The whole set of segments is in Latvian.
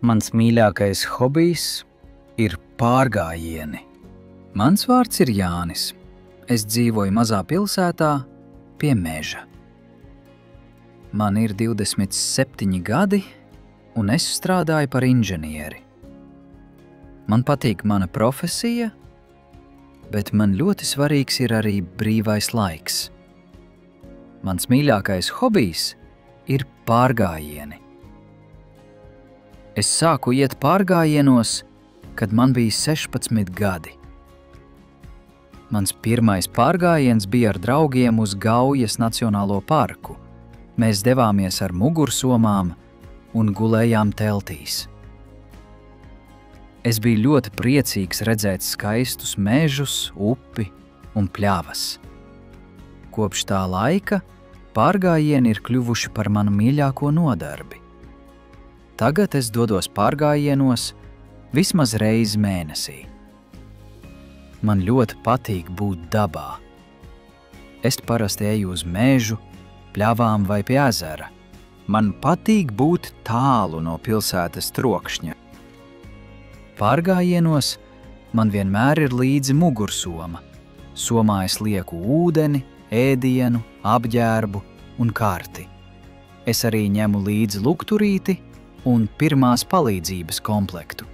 Mans mīļākais hobijs ir pārgājieni. Mans vārds ir Jānis. Es dzīvoju mazā pilsētā pie meža. Man ir 27 gadi, un es strādāju par inženieri. Man patīk mana profesija, bet man ļoti svarīgs ir arī brīvais laiks. Mans mīļākais hobijs ir pārgājieni. Es sāku iet pārgājienos, kad man bija 16 gadi. Mans pirmais pārgājiens bija ar draugiem uz Gaujas Nacionālo parku. Mēs devāmies ar mugursomām un gulējām teltīs. Es biju ļoti priecīgs redzēt skaistus mežus, upi un pļavas. Kopš tā laika pārgājieni ir kļuvuši par manu mīļāko nodarbi. Tagad es dodos pārgājienos vismaz reizi mēnesī. Man ļoti patīk būt dabā. Es parasti eju uz mežu, pļavām vai pie ezera. Man patīk būt tālu no pilsētas trokšņa. Pārgājienos man vienmēr ir līdzi mugursoma. Somā es lieku ūdeni, ēdienu, apģērbu un karti. Es arī ņemu līdzi lukturīti un pirmās palīdzības komplektu.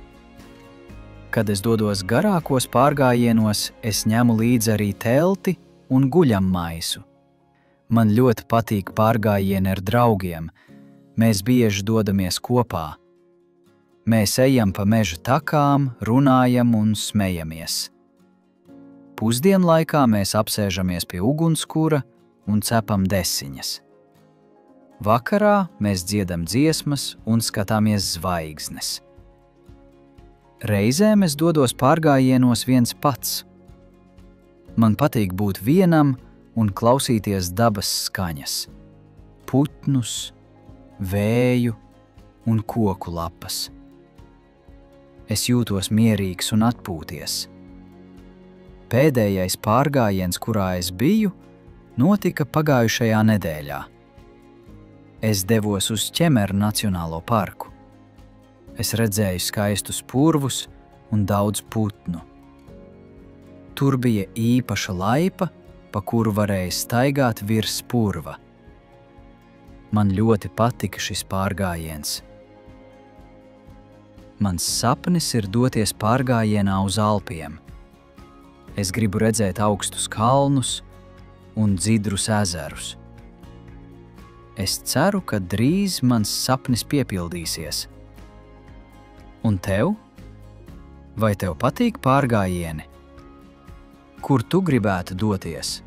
Kad es dodos garākos pārgājienos, es ņemu līdzi arī telti un guļammaisu. Man ļoti patīk pārgājieni ar draugiem. Mēs bieži dodamies kopā. Mēs ejam pa meža takām, runājam un smejamies. Pusdienlaikā mēs apsēžamies pie ugunskura un cepam desiņas. Vakarā mēs dziedam dziesmas un skatāmies zvaigznes. Reizēm es dodos pārgājienos viens pats. Man patīk būt vienam un klausīties dabas skaņas, putnus, vēju un koku lapas. Es jūtos mierīgs un atpūties. Pēdējais pārgājiens, kurā es biju, notika pagājušajā nedēļā. Es devos uz Ķemeru Nacionālo parku. Es redzēju skaistus purvus un daudz putnu. Tur bija īpaša laipa, pa kuru varēja staigāt virs purva. Man ļoti patika šis pārgājiens. Mans sapnis ir doties pārgājienā uz Alpiem. Es gribu redzēt augstus kalnus un dzidrus ezerus. Es ceru, ka drīz mans sapnis piepildīsies. Un tev? Vai tev patīk pārgājieni? Kur tu gribētu doties?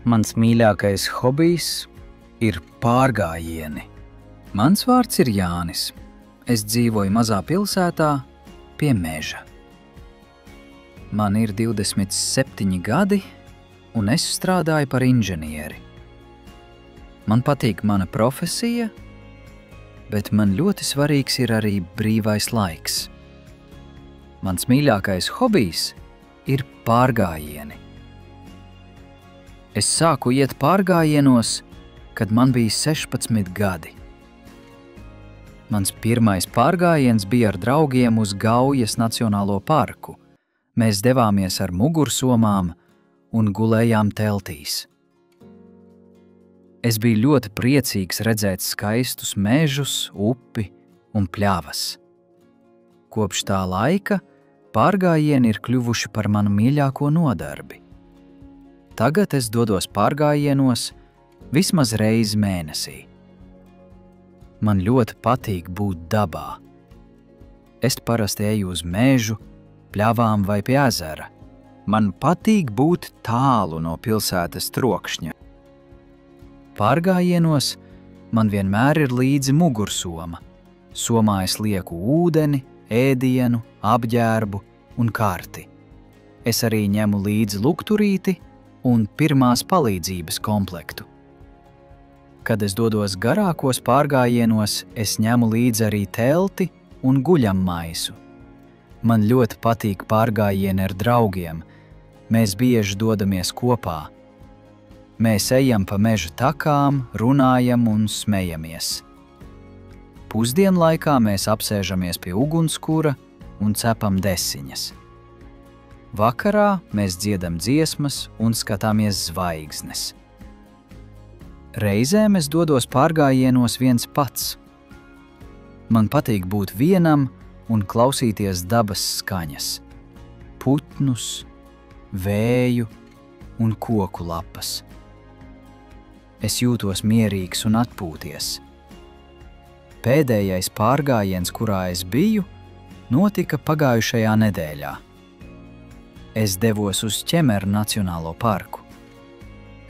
Mans mīļākais hobijs ir pārgājieni. Mans vārds ir Jānis. Es dzīvoju mazā pilsētā pie meža. Man ir 27 gadi, un es strādāju par inženieri. Man patīk mana profesija, bet man ļoti svarīgs ir arī brīvais laiks. Mans mīļākais hobijs ir pārgājieni. Es sāku iet pārgājienos, kad man bija 16 gadi. Mans pirmais pārgājiens bija ar draugiem uz Gaujas Nacionālo parku. Mēs devāmies ar mugursomām un gulējām teltīs. Es biju ļoti priecīgs redzēt skaistus mežus, upi un pļavas. Kopš tā laika pārgājieni ir kļuvuši par manu mīļāko nodarbi. Tagad es dodos pārgājienos vismaz reizi mēnesī. Man ļoti patīk būt dabā. Es parasti eju uz mežu, pļavām vai pie ezera. Man patīk būt tālu no pilsētas trokšņa. Pārgājienos man vienmēr ir līdzi mugursoma. Somā es lieku ūdeni, ēdienu, apģērbu un karti. Es arī ņemu līdzi lukturīti un pirmās palīdzības komplektu. Kad es dodos garākos pārgājienos, es ņemu līdzi arī telti un guļammaisu. Man ļoti patīk pārgājieni ar draugiem. Mēs bieži dodamies kopā. Mēs ejam pa meža takām, runājam un smejamies. Pusdienlaikā mēs apsēžamies pie ugunskura un cepam desiņas. Vakarā mēs dziedam dziesmas un skatāmies zvaigznes. Reizēm es dodos pārgājienos viens pats. Man patīk būt vienam un klausīties dabas skaņas, putnus, vēju un koku lapas. Es jūtos mierīgs un atpūties. Pēdējais pārgājiens, kurā es biju, notika pagājušajā nedēļā. Es devos uz Ķemeru Nacionālo parku.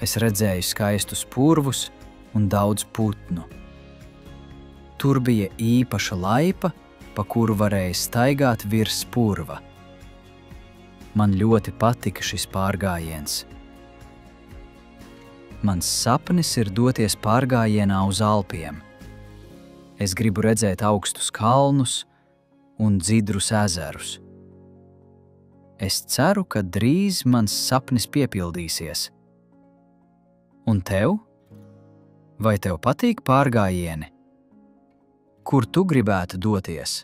Es redzēju skaistus purvus un daudz putnu. Tur bija īpaša laipa, pa kuru varēja staigāt virs purva. Man ļoti patika šis pārgājiens. Mans sapnis ir doties pārgājienā uz Alpiem. Es gribu redzēt augstus kalnus un dzidrus ezerus. Es ceru, ka drīz mans sapnis piepildīsies. Un tev? Vai tev patīk pārgājieni? Kur tu gribētu doties?